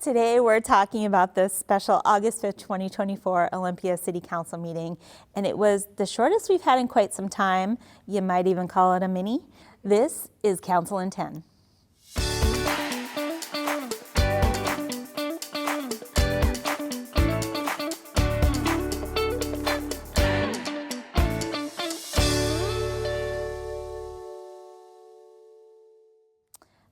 Today we're talking about this special August 5th, 2024 Olympia City Council meeting, and it was the shortest we've had in quite some time. You might even call it a mini. This is Council in 10.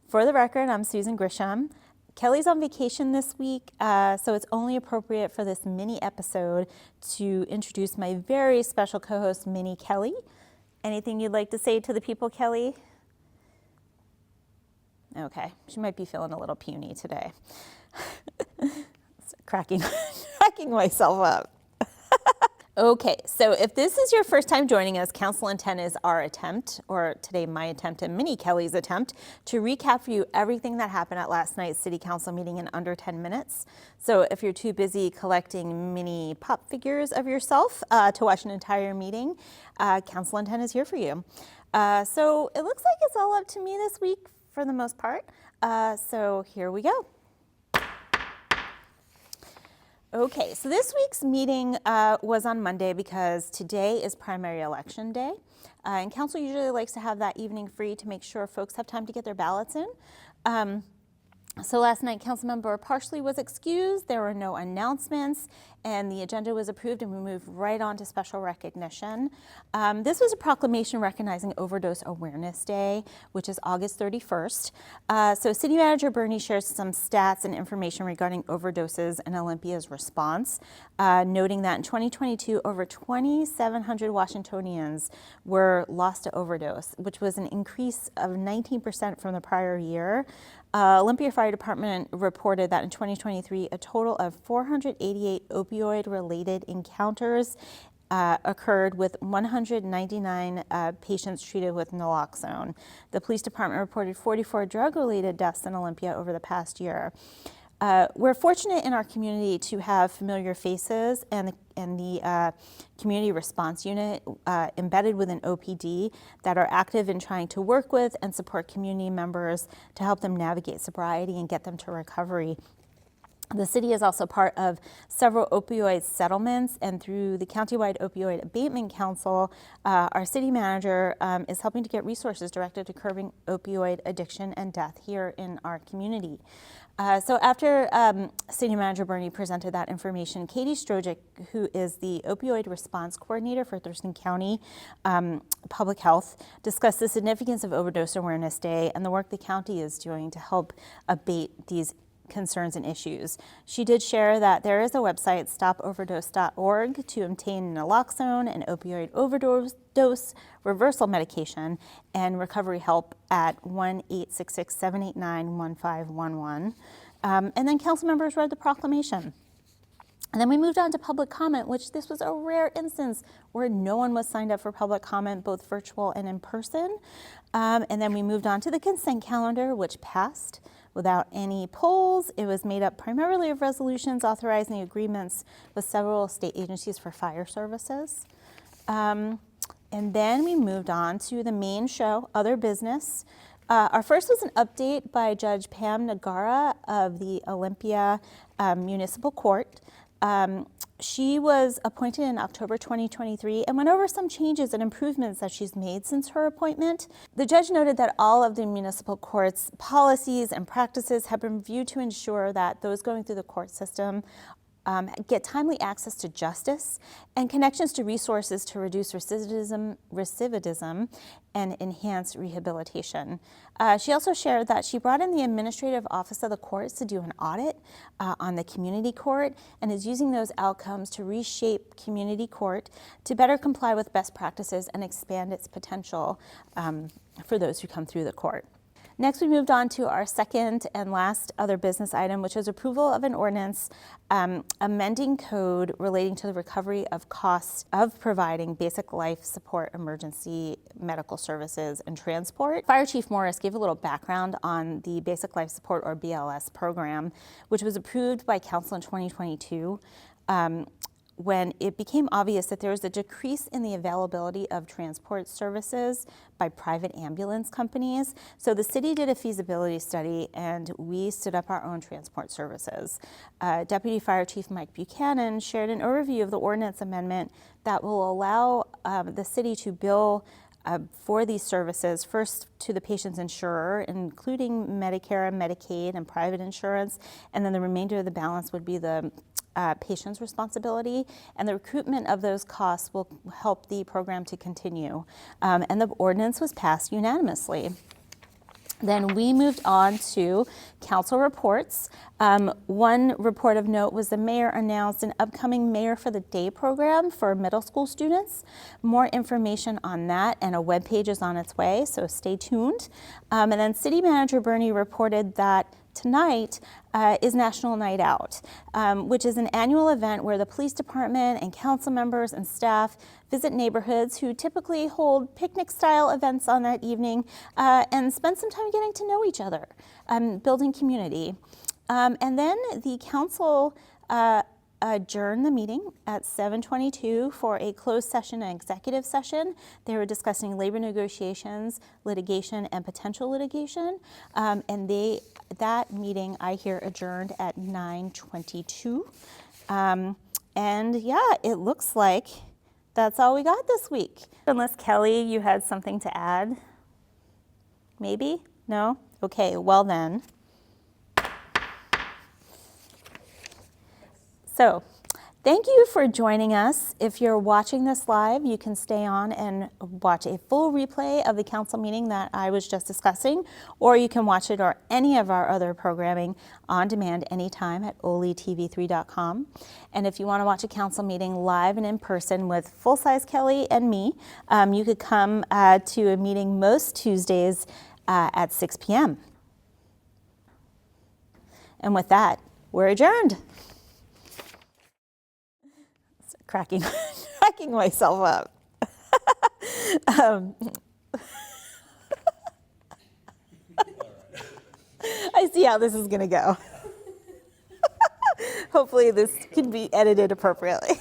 For the record, I'm Susan Grisham. Kellie's on vacation this week, so it's only appropriate for this mini episode to introduce my very special co-host, Mini Kellie. Anything you'd like to say to the people, Kellie? Okay, she might be feeling a little puny today. cracking myself up. Okay, so if this is your first time joining us, Council in 10 is our attempt, or today my attempt and Mini Kellie's attempt, to recap for you everything that happened at last night's City Council meeting in under 10 minutes. So if you're too busy collecting mini pop figures of yourself to watch an entire meeting, Council in 10 is here for you. So it looks like it's all up to me this week for the most part. So here we go. Okay, so this week's meeting was on Monday because today is primary election day. And council usually likes to have that evening free to make sure folks have time to get their ballots in. So last night, Councilmember Parsley was excused, there were no announcements, and the agenda was approved, and we moved right on to special recognition. This was a proclamation recognizing Overdose Awareness Day, which is August 31st. So City Manager Bernie shares some stats and information regarding overdoses and Olympia's response, noting that in 2022, over 2,700 Washingtonians were lost to overdose, which was an increase of 19% from the prior year. Olympia Fire Department reported that in 2023, a total of 488 opioid-related encounters occurred with 199 patients treated with naloxone. The police department reported 44 drug-related deaths in Olympia over the past year. We're fortunate in our community to have familiar faces and the community response unit embedded within OPD that are active in trying to work with and support community members to help them navigate sobriety and get them to recovery. The city is also part of several opioid settlements, and through the Countywide Opioid Abatement Council, our city manager is helping to get resources directed to curbing opioid addiction and death here in our community. So after City Manager Bernie presented that information, Katie Strojic, who is the Opioid Response Coordinator for Thurston County Public Health, discussed the significance of Overdose Awareness Day and the work the county is doing to help abate these concerns and issues. She did share that there is a website, stopoverdose.org, to obtain naloxone and opioid overdose reversal medication and recovery help at 1-866-789-1511. And then council members read the proclamation. And then we moved on to public comment, which this was a rare instance where no one was signed up for public comment, both virtual and in person. And then we moved on to the consent calendar, which passed without any polls. It was made up primarily of resolutions authorizing agreements with several state agencies for fire services. And then we moved on to the main show, other business. Our first was an update by Judge Pam Nagara of the Olympia Municipal Court. She was appointed in October 2023 and went over some changes and improvements that she's made since her appointment. The judge noted that all of the municipal court's policies and practices have been reviewed to ensure that those going through the court system get timely access to justice and connections to resources to reduce recidivism and enhance rehabilitation. She also shared that she brought in the Administrative Office of the Courts to do an audit on the community court and is using those outcomes to reshape community court to better comply with best practices and expand its potential for those who come through the court. Next, we moved on to our second and last other business item, which was approval of an ordinance amending code relating to the recovery of costs of providing basic life support, emergency medical services, and transport. Fire Chief Morris gave a little background on the Basic Life Support, or BLS, program, which was approved by Council in 2022. when it became obvious that there was a decrease in the availability of transport services by private ambulance companies. So the city did a feasibility study and we stood up our own transport services. Deputy Fire Chief Mike Buchanan shared an overview of the ordinance amendment that will allow the city to bill for these services, first to the patient's insurer, including Medicare, Medicaid, and private insurance, and then the remainder of the balance would be the patient's responsibility, and the recoupment of those costs will help the program to continue. And the ordinance was passed unanimously. Then we moved on to council reports. One report of note was the mayor announced an upcoming Mayor for the Day program for middle school students. More information on that and a webpage is on its way, so stay tuned. And then City Manager Bernie reported that tonight is National Night Out, which is an annual event where the police department and council members and staff visit neighborhoods who typically hold picnic-style events on that evening and spend some time getting to know each other, building community. And then the council adjourned the meeting at 7:22 for a closed session and executive session. They were discussing labor negotiations, litigation, and potential litigation. And that meeting, I hear, adjourned at 9:22. And yeah, it looks like that's all we got this week. Unless Kelly, you had something to add? Maybe? No? Okay, well then. So, thank you for joining us. If you're watching this live, you can stay on and watch a full replay of the council meeting that I was just discussing, or you can watch it or any of our other programming on demand anytime at olytv3.com. And if you want to watch a council meeting live and in person with full-size Kelly and me, you could come to a meeting most Tuesdays at 6 p.m. And with that, we're adjourned. Cracking myself up. I see how this is going to go. Hopefully this can be edited appropriately.